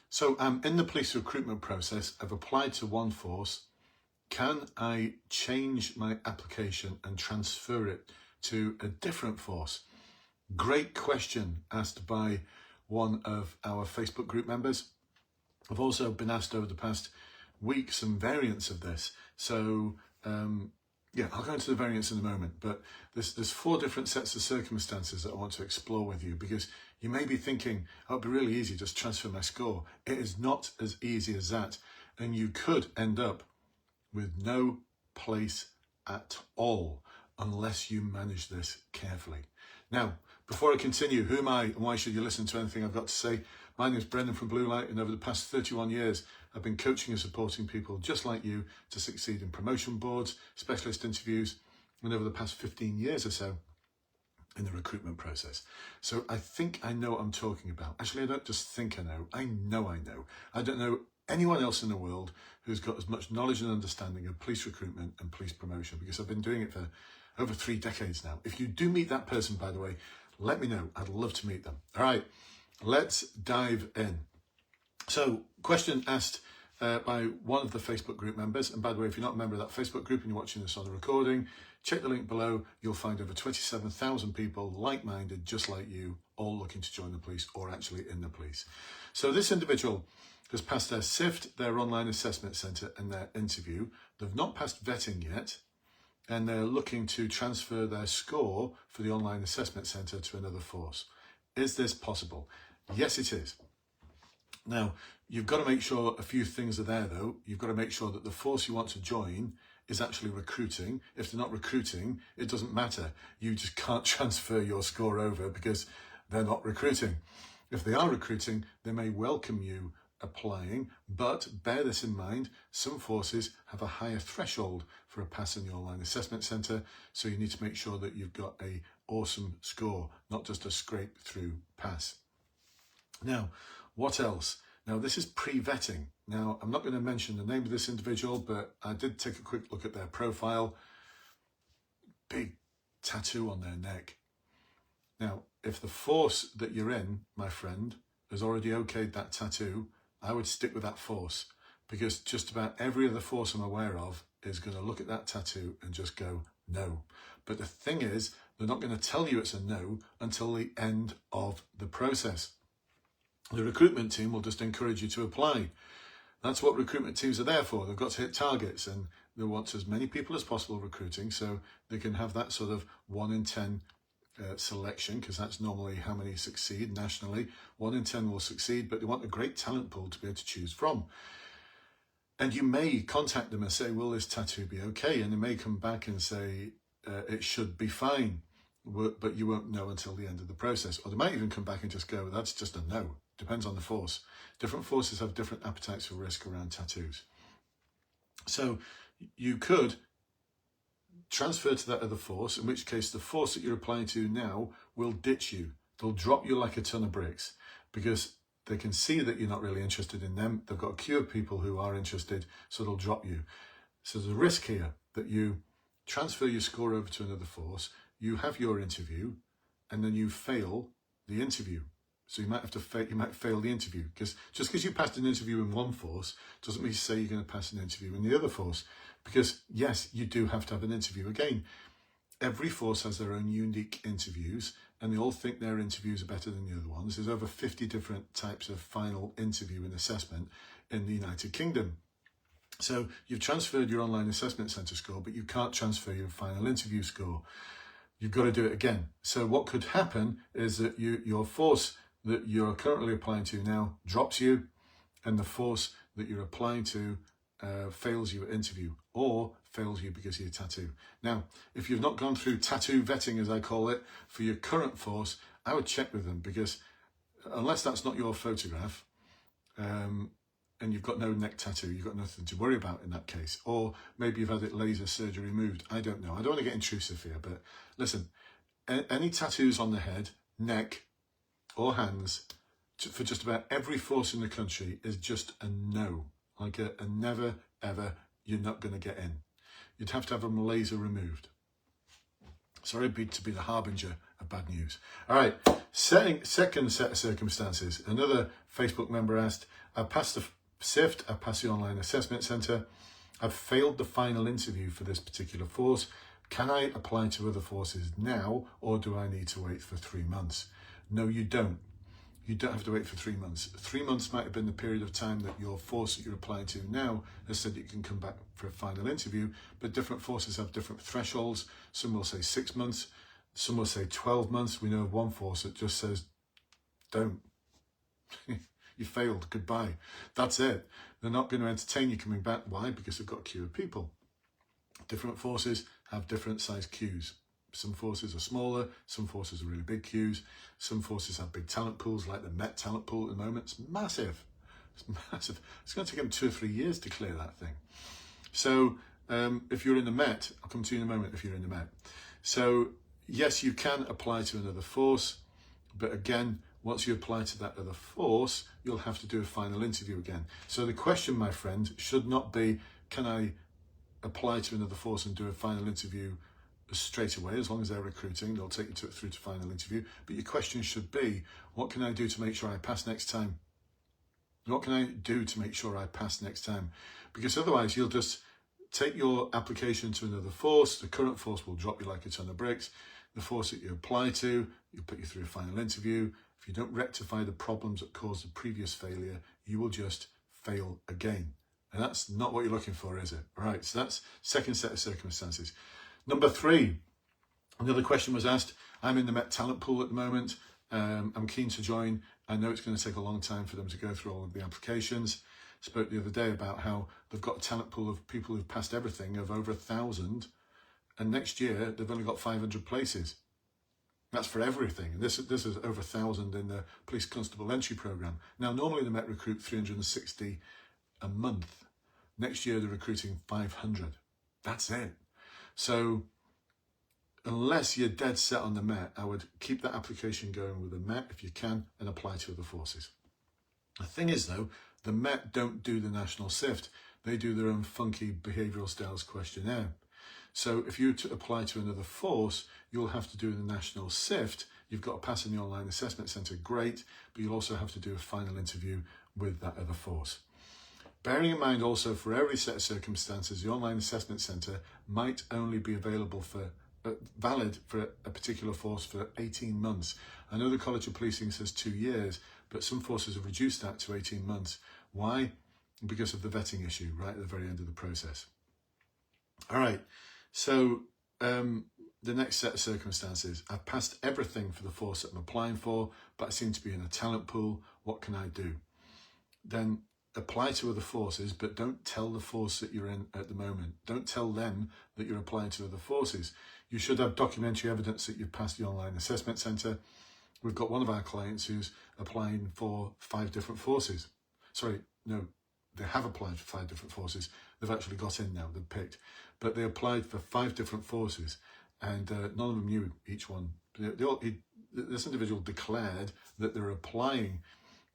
So I'm in the police recruitment process. I've applied to one force. Can I change my application and transfer it to a different force? Great question asked by one of our Facebook group members. I've also been asked over the past week some variants of this. So yeah, I'll go into the variants in a moment, but there's 4 different sets of circumstances that I want to explore with you, because you may be thinking, oh, it'd be really easy, just transfer my score. It is not as easy as that. And you could end up with no place at all unless you manage this carefully. Now, before I continue, who am I and why should you listen to anything I've got to say? My name is Brendan from Blue Light, and over the past 31 years, I've been coaching and supporting people just like you to succeed in promotion boards, specialist interviews, and over the past 15 years or so, in the recruitment process. So I think I know what I'm talking about. Actually, I don't just think I know. I know I know. I don't know anyone else in the world who's got as much knowledge and understanding of police recruitment and police promotion, because I've been doing it for over 3 decades now. If you do meet that person, by the way, let me know. I'd love to meet them. All right, let's dive in. So, question asked by one of the Facebook group members. And by the way, if you're not a member of that Facebook group and you're watching this on the recording, check the link below. You'll find over 27,000 people like-minded, just like you, all looking to join the police or actually in the police. So this individual has passed their SIFT, their online assessment centre, and their interview. They've not passed vetting yet, and they're looking to transfer their score for the online assessment centre to another force. Is this possible? Yes, it is. Now, you've got to make sure a few things are there, though. You've got to make sure that the force you want to join is actually recruiting. If they're not recruiting, it doesn't matter. You just can't transfer your score over because they're not recruiting. If they are recruiting, they may welcome you applying, but bear this in mind, some forces have a higher threshold for a pass in the online assessment centre, so you need to make sure that you've got a awesome score, not just a scrape through pass. Now, what else? Now, this is pre-vetting. Now, I'm not going to mention the name of this individual, but I did take a quick look at their profile. Big tattoo on their neck. Now, if the force that you're in, my friend, has already okayed that tattoo, I would stick with that force, because just about every other force I'm aware of is going to look at that tattoo and just go, no. But the thing is, they're not going to tell you it's a no until the end of the process. The recruitment team will just encourage you to apply. That's what recruitment teams are there for. They've got to hit targets, and they want as many people as possible recruiting, so they can have that sort of 1 in 10 selection, because that's normally how many succeed nationally. 1 in 10 will succeed, but they want a great talent pool to be able to choose from. And you may contact them and say, will this tattoo be okay? And they may come back and say, it should be fine, but you won't know until the end of the process. Or they might even come back and just go, that's just a no. Depends on the force. Different forces have different appetites for risk around tattoos. So you could transfer to that other force, in which case the force that you're applying to now will ditch you. They'll drop you like a ton of bricks, because they can see that you're not really interested in them. They've got a queue of people who are interested, so they'll drop you. So there's a risk here that you transfer your score over to another force, you have your interview, and then you fail the interview. So you might have to you might fail the interview, because just because you passed an interview in one force doesn't mean to say you're going to pass an interview in the other force. Because yes, you do have to have an interview. Again, every force has their own unique interviews, and they all think their interviews are better than the other ones. There's over 50 different types of final interview and assessment in the United Kingdom. So you've transferred your online assessment centre score, but you can't transfer your final interview score. You've got to do it again. So what could happen is that your force that you're currently applying to now drops you, and the force that you're applying to fails you at interview, or fails you because of your tattoo. Now, if you've not gone through tattoo vetting, as I call it, for your current force, I would check with them, because unless that's not your photograph, and you've got no neck tattoo, you've got nothing to worry about in that case. Or maybe you've had it laser surgery removed. I don't know. I don't want to get intrusive here, but listen, any tattoos on the head, neck, or hands for just about every force in the country is just a no. Like a never, ever, you're not going to get in. You'd have to have them laser removed. Sorry to be the harbinger of bad news. All right, second set of circumstances. Another Facebook member asked, I passed the SIFT, I passed the online assessment centre, I've failed the final interview for this particular force. Can I apply to other forces now, or do I need to wait for 3 months? No, you don't. You don't have to wait for 3 months. 3 months might have been the period of time that your force that you're applying to now has said that you can come back for a final interview, but different forces have different thresholds. Some will say 6 months, some will say 12 months. We know of one force that just says, don't. You failed, goodbye. That's it. They're not going to entertain you coming back. Why? Because they've got a queue of people. Different forces have different size queues. Some forces are smaller, some forces are really big queues, some forces have big talent pools, like the Met talent pool at the moment. It's massive. It's massive. It's going to take them 2 or 3 years to clear that thing. So if you're in the Met, I'll come to you in a moment if you're in the Met. So yes, you can apply to another force, but again, once you apply to that other force, you'll have to do a final interview again. So the question, my friend, should not be, can I apply to another force and do a final interview straight away? As long as they're recruiting, they'll take you through to final interview. But your question should be, what can I do to make sure I pass next time? What can I do to make sure I pass next time? Because otherwise you'll just take your application to another force. The current force will drop you like a ton of bricks. The force that you apply to, you'll put you through a final interview. If you don't rectify the problems that caused the previous failure, you will just fail again. And that's not what you're looking for, is it? Right, so that's second set of circumstances. Number 3, another question was asked. I'm in the Met talent pool at the moment. I'm keen to join. I know it's going to take a long time for them to go through all of the applications. Spoke the other day about how they've got a talent pool of people who've passed everything of over 1,000. And next year, they've only got 500 places. That's for everything. And this is over 1,000 in the police constable entry program. Now, normally the Met recruit 360 a month. Next year, they're recruiting 500. That's it. So unless you're dead set on the Met, I would keep that application going with the Met if you can and apply to other forces. The thing is, though, the Met don't do the national SIFT. They do their own funky behavioural styles questionnaire. So if you to apply to another force, you'll have to do the national SIFT. You've got to pass in the online assessment centre, great, but you'll also have to do a final interview with that other force. Bearing in mind also, for every set of circumstances, the online assessment centre might only be available for valid for a particular force for 18 months. I know the College of Policing says 2 years, but some forces have reduced that to 18 months. Why? Because of the vetting issue right at the very end of the process. All right, so the next set of circumstances. I've passed everything for the force that I'm applying for, but I seem to be in a talent pool. What can I do? Then apply to other forces, but don't tell the force that you're in at the moment. Don't tell them that you're applying to other forces. You should have documentary evidence that you've passed the online assessment centre. We've got one of our clients who's applying for 5 different forces. Sorry, no, they have applied for 5 different forces. They've actually got in now, they've picked. But they applied for 5 different forces, and none of them knew each one. This individual declared that they're applying,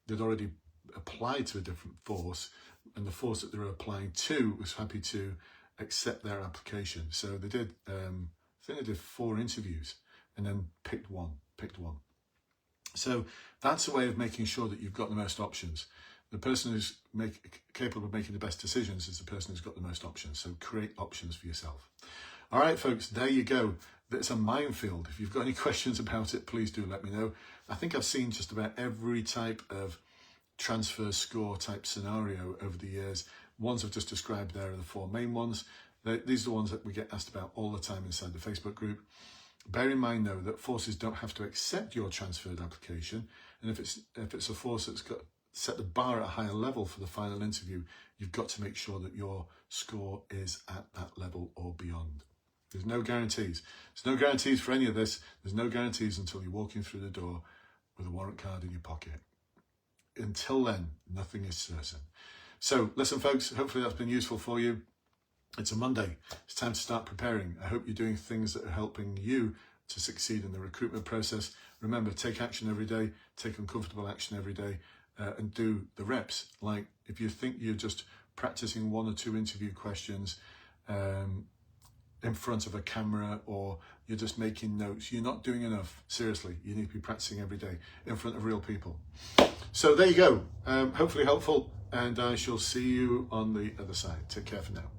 they'd already applied to a different force, and the force that they were applying to was happy to accept their application. So they did, I think they did 4 interviews and then picked one. So that's a way of making sure that you've got the most options. The person who's capable of making the best decisions is the person who's got the most options. So create options for yourself. All right, folks, there you go. It's a minefield. If you've got any questions about it, please do let me know. I think I've seen just about every type of transfer score type scenario over the years. Ones I've just described there are the 4 main ones. These are the ones that we get asked about all the time inside the Facebook group. Bear in mind, though, that forces don't have to accept your transferred application. And if it's a force that's got set the bar at a higher level for the final interview, you've got to make sure that your score is at that level or beyond. There's no guarantees. There's no guarantees for any of this. There's no guarantees until you're walking through the door with a warrant card in your pocket. Until then, nothing is certain. So listen, folks, hopefully that's been useful for you. It's a Monday. It's time to start preparing. I hope you're doing things that are helping you to succeed in the recruitment process. Remember, take action every day, take uncomfortable action every day, and do the reps. Like if you think you're just practicing 1 or 2 interview questions in front of a camera or you're just making notes. You're not doing enough. Seriously, you need to be practicing every day in front of real people. So there you go. Hopefully helpful, and I shall see you on the other side. Take care for now.